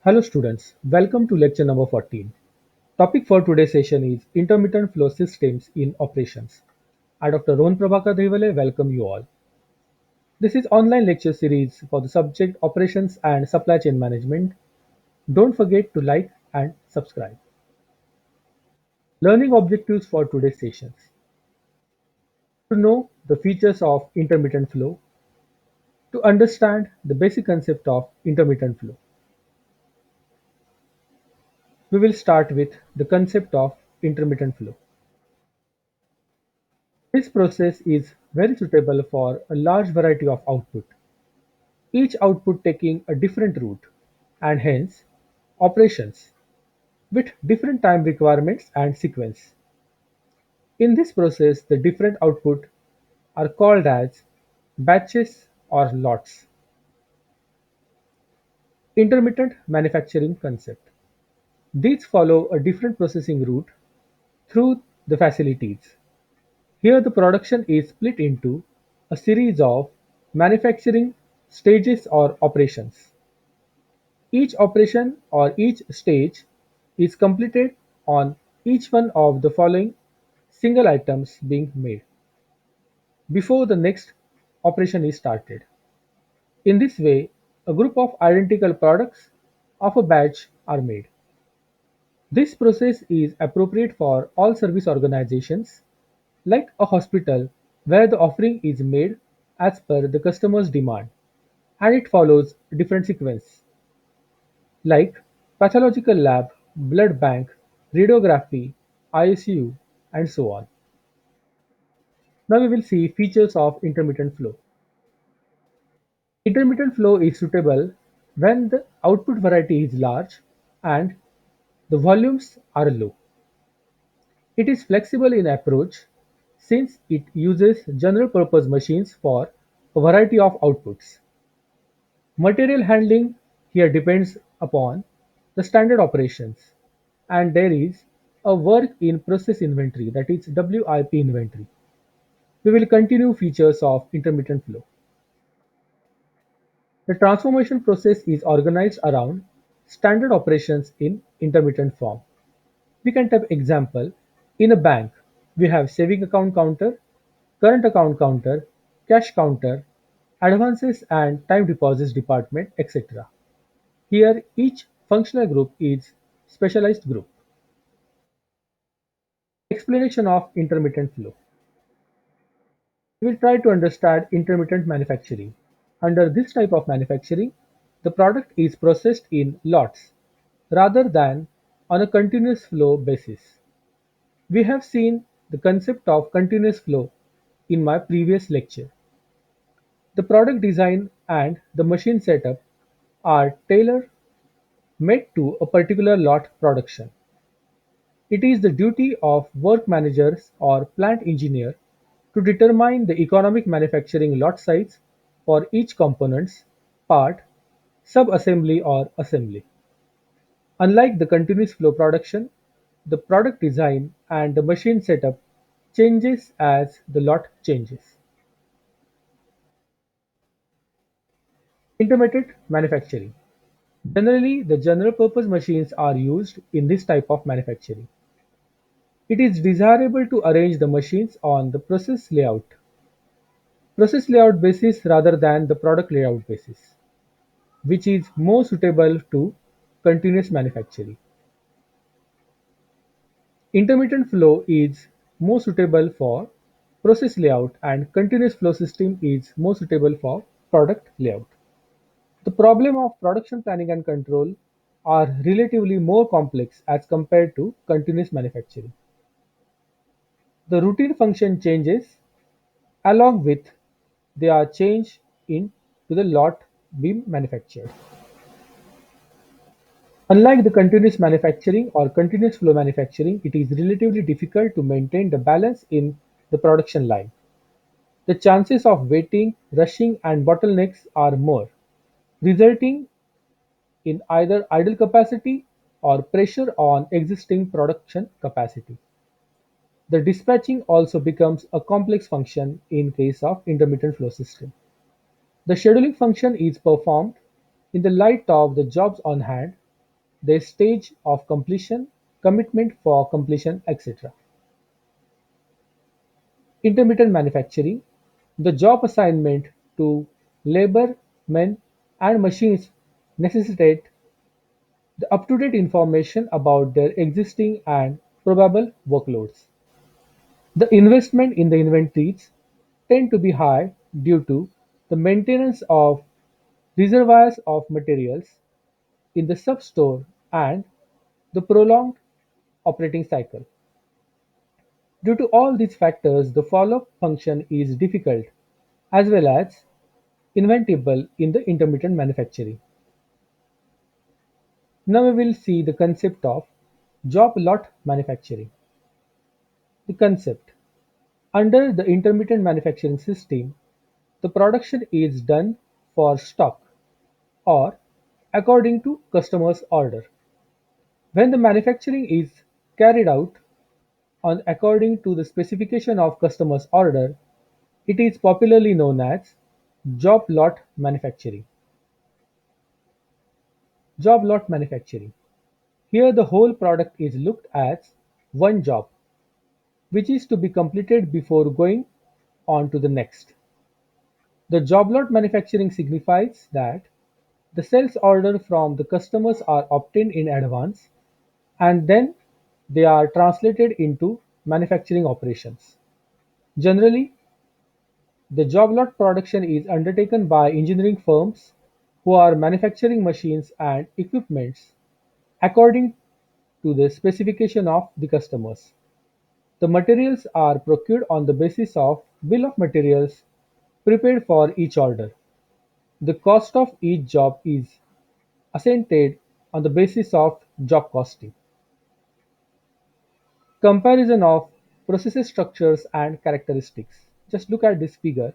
Hello students, welcome to lecture number 14. Topic for today's session is intermittent flow systems in operations. I Dr. Rohan Prabhakar Devale welcome you all. This is online lecture series for the subject operations and supply chain management. Don't forget to like and subscribe. Learning objectives for today's sessions. To know the features of intermittent flow, to understand the basic concept of intermittent flow. We will start with the concept of intermittent flow. This process is very suitable for a large variety of output, each output taking a different route, and hence operations with different time requirements and sequence. In this process, the different output are called as batches or lots. Intermittent manufacturing concept. These follow a different processing route through the facilities. Here the production is split into a series of manufacturing stages or operations. Each operation or each stage is completed on each one of the following single items being made before the next operation is started. In this way, a group of identical products of a batch are made. This process is appropriate for all service organizations like a hospital where the offering is made as per the customer's demand and it follows a different sequence like pathological lab, blood bank, radiography, ICU, and so on. Now we will see features of intermittent flow. Intermittent flow is suitable when the output variety is large and the volumes are low. It is flexible in approach since it uses general purpose machines for a variety of outputs. Material handling here depends upon the standard operations, and there is a work in process inventory, that is WIP inventory. We will continue features of intermittent flow. The transformation process is organized around standard operations in intermittent form. We can take example in a bank. We have saving account counter, current account counter, cash counter, advances and time deposits department, etc. Here each functional group is specialized group. Explanation of intermittent flow. We will try to understand intermittent manufacturing. Under this type of manufacturing, the product is processed in lots rather than on a continuous flow basis. We have seen the concept of continuous flow in my previous lecture. The product design and the machine setup are tailor made to a particular lot production. It is the duty of work managers or plant engineer to determine the economic manufacturing lot size for each components, part, sub-assembly or assembly. Unlike the continuous flow production, the product design and the machine setup changes as the lot changes. Intermittent manufacturing. Generally, the general purpose machines are used in this type of manufacturing. It is desirable to arrange the machines on the process layout basis rather than the product layout basis, which is more suitable to continuous manufacturing. Intermittent flow is more suitable for process layout and continuous flow system is more suitable for product layout. The problem of production planning and control are relatively more complex as compared to continuous manufacturing. The routine function changes along with they are changed in to the lot being manufactured. Unlike the continuous manufacturing or continuous flow manufacturing, it is relatively difficult to maintain the balance in the production line. The chances of waiting, rushing, and bottlenecks are more, resulting in either idle capacity or pressure on existing production capacity. The dispatching also becomes a complex function in case of intermittent flow system. The scheduling function is performed in the light of the jobs on hand their stage of completion, commitment for completion, etc. Intermittent manufacturing, the job assignment to labor, men, and machines necessitate the up-to-date information about their existing and probable workloads. The investment in the inventories tend to be high due to the maintenance of reservoirs of materials in the sub-store and the prolonged operating cycle. Due to all these factors, the follow-up function is difficult as well as inventable in the intermittent manufacturing. Now we will see the concept of job lot manufacturing. The concept: under the intermittent manufacturing system, the production is done for stock or according to customer's order. When the manufacturing is carried out on according to the specification of customer's order, it is popularly known as job lot manufacturing. Job lot manufacturing. Here the whole product is looked as one job, which is to be completed before going on to the next. The job lot manufacturing signifies that the sales order from the customers are obtained in advance and then they are translated into manufacturing operations. Generally, the job lot production is undertaken by engineering firms who are manufacturing machines and equipments according to the specification of the customers. The materials are procured on the basis of bill of materials prepared for each order. The cost of each job is ascertained on the basis of job costing. Comparison of processes structures and characteristics. Just look at this figure.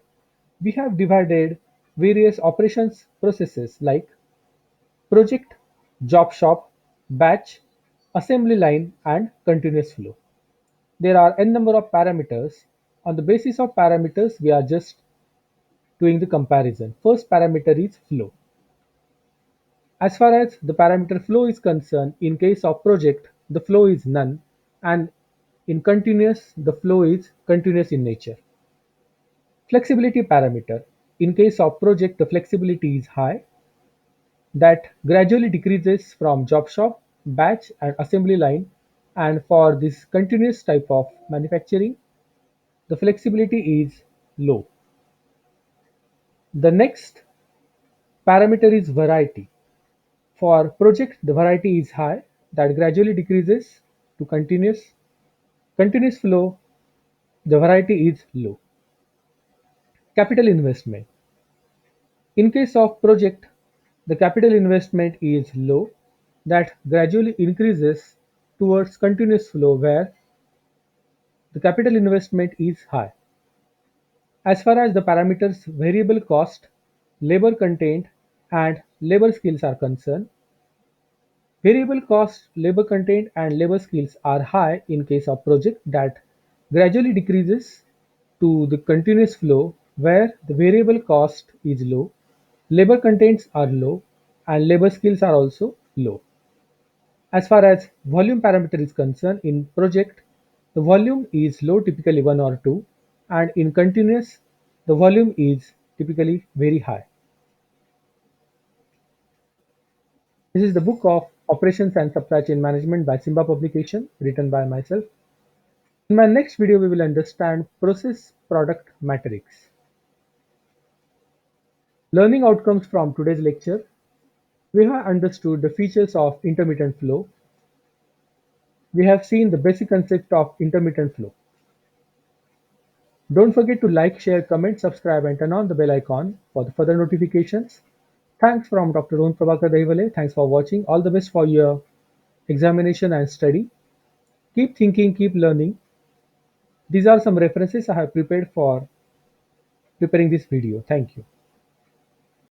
We have divided various operations processes like project, job shop, batch, assembly line, and continuous flow. There are n number of parameters. On the basis of parameters, we are just doing the comparison. First parameter is flow. As far as the parameter flow is concerned, in case of project, the flow is none, and in continuous, the flow is continuous in nature. Flexibility parameter. In case of project, the flexibility is high, that gradually decreases from job shop, batch, and assembly line, and for this continuous type of manufacturing, the flexibility is low. The next parameter is variety. For project, the variety is high, that gradually decreases to continuous. Continuous flow, the variety is low. Capital investment. In case of project, the capital investment is low, that gradually increases towards continuous flow where the capital investment is high. As far as the parameters variable cost, labor content, and labor skills are concerned, variable cost, labor content, and labor skills are high in case of project that gradually decreases to the continuous flow where the variable cost is low, labor contents are low, and labor skills are also low. As far as volume parameter is concerned, in project, the volume is low, typically 1 or 2, and in continuous, the volume is typically very high. This is the book of Operations and Supply Chain Management by Simba Publication, written by myself. In my next video, we will understand process product matrix. Learning outcomes from today's lecture. We have understood the features of intermittent flow. We have seen the basic concept of intermittent flow. Don't forget to like, share, comment, subscribe, and turn on the bell icon for the further notifications. Thanks from Dr. Rohan Prabhakar Dahivale. Thanks for watching. All the best for your examination and study. Keep thinking, keep learning. These are some references I have prepared for preparing this video. Thank you.